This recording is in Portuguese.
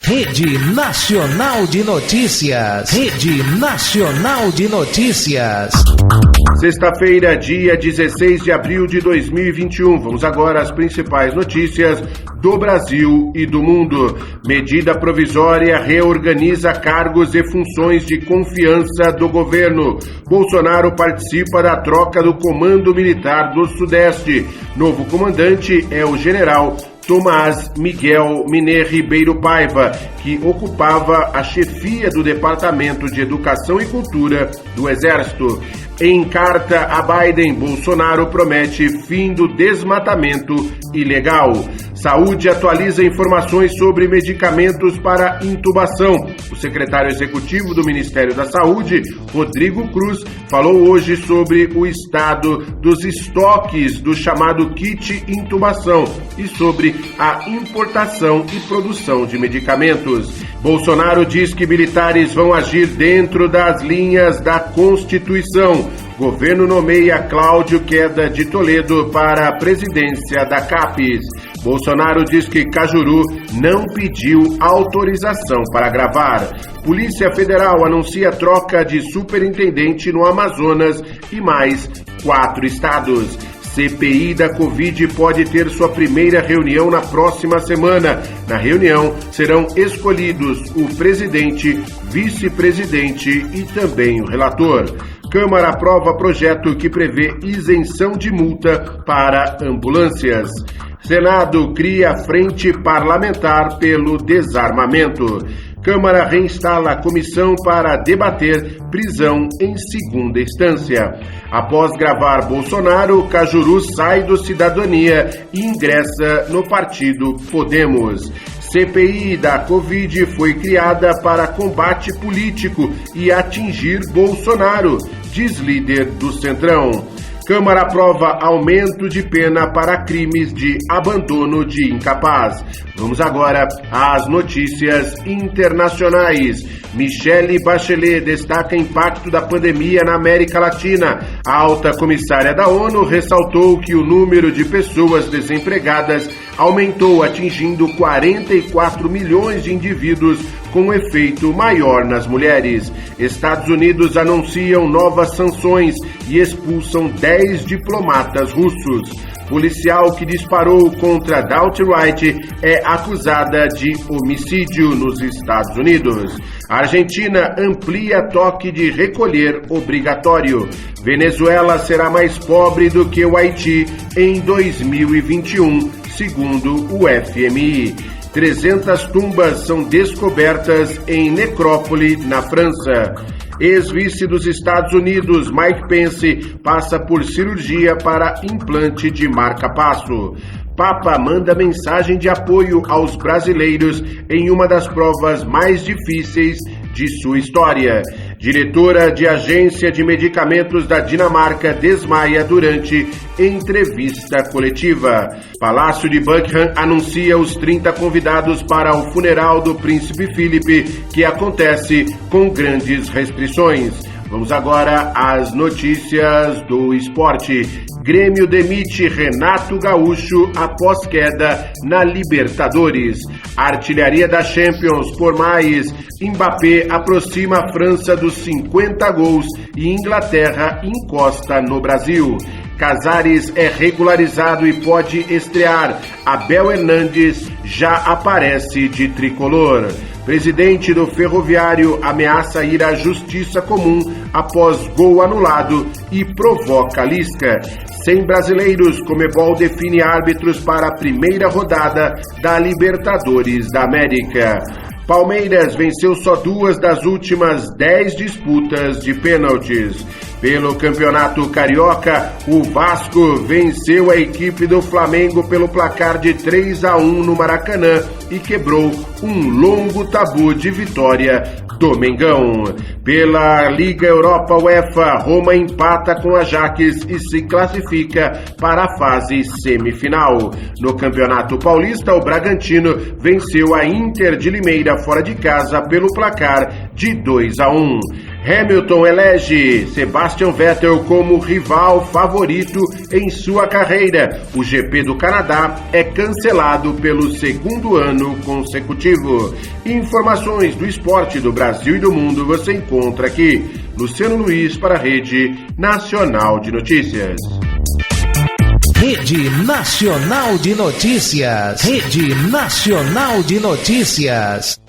Rede Nacional de Notícias. Rede Nacional de Notícias. Sexta-feira, dia 16 de abril de 2021. Vamos agora às principais notícias do Brasil e do mundo. Medida provisória reorganiza cargos e funções de confiança do governo. Bolsonaro participa da troca do Comando Militar do Sudeste. Novo comandante é o general Tomás Miguel Miné Ribeiro Paiva, que ocupava a chefia do Departamento de Educação e Cultura do Exército. Em carta a Biden, Bolsonaro promete fim do desmatamento ilegal. Saúde atualiza informações sobre medicamentos para intubação. O secretário executivo do Ministério da Saúde, Rodrigo Cruz, falou hoje sobre o estado dos estoques do chamado kit intubação e sobre a importação e produção de medicamentos. Bolsonaro diz que militares vão agir dentro das linhas da Constituição. Governo nomeia Cláudio Queda de Toledo para a presidência da CAPES. Bolsonaro diz que Cajuru não pediu autorização para gravar. Polícia Federal anuncia troca de superintendente no Amazonas e mais 4 estados. CPI da Covid pode ter sua primeira reunião na próxima semana. Na reunião serão escolhidos o presidente, vice-presidente e também o relator. Câmara aprova projeto que prevê isenção de multa para ambulâncias. Senado cria frente parlamentar pelo desarmamento. Câmara reinstala a comissão para debater prisão em segunda instância. Após gravar Bolsonaro, Cajuru sai do Cidadania e ingressa no partido Podemos. CPI da Covid foi criada para combate político e atingir Bolsonaro, diz líder do Centrão. Câmara aprova aumento de pena para crimes de abandono de incapaz. Vamos agora às notícias internacionais. Michelle Bachelet destaca impacto da pandemia na América Latina. A alta comissária da ONU ressaltou que o número de pessoas desempregadas aumentou, atingindo 44 milhões de indivíduos, com efeito maior nas mulheres. Estados Unidos anunciam novas sanções e expulsam 10 diplomatas russos. Policial que disparou contra Daut Wright é acusada de homicídio nos Estados Unidos. A Argentina amplia toque de recolher obrigatório. Venezuela será mais pobre do que o Haiti em 2021, segundo o FMI. 300 tumbas são descobertas em necrópole na França. Ex-vice dos Estados Unidos, Mike Pence, passa por cirurgia para implante de marca-passo. Papa manda mensagem de apoio aos brasileiros em uma das provas mais difíceis de sua história. Diretora de agência de medicamentos da Dinamarca desmaia durante entrevista coletiva. Palácio de Buckingham anuncia os 30 convidados para o funeral do príncipe Felipe, que acontece com grandes restrições. Vamos agora às notícias do esporte. Grêmio demite Renato Gaúcho após queda na Libertadores. Artilharia da Champions por mais. Mbappé aproxima a França dos 50 gols e Inglaterra encosta no Brasil. Casares é regularizado e pode estrear. Abel Hernandes já aparece de tricolor. Presidente do Ferroviário ameaça ir à justiça comum após gol anulado e provoca Lisca. 100 brasileiros, Conmebol define árbitros para a primeira rodada da Libertadores da América. Palmeiras venceu só 2 das últimas 10 disputas de pênaltis. Pelo Campeonato Carioca, o Vasco venceu a equipe do Flamengo pelo placar de 3-1 no Maracanã e quebrou um longo tabu de vitória do Mengão. Pela Liga Europa UEFA, Roma empata com Ajax e se classifica para a fase semifinal. No Campeonato Paulista, o Bragantino venceu a Inter de Limeira fora de casa pelo placar de 2-1. Hamilton elege Sebastian Vettel como rival favorito em sua carreira. O GP do Canadá é cancelado pelo segundo ano consecutivo. Informações do esporte do Brasil e do mundo você encontra aqui. Luciano Luiz para a Rede Nacional de Notícias. Rede Nacional de Notícias. Rede Nacional de Notícias.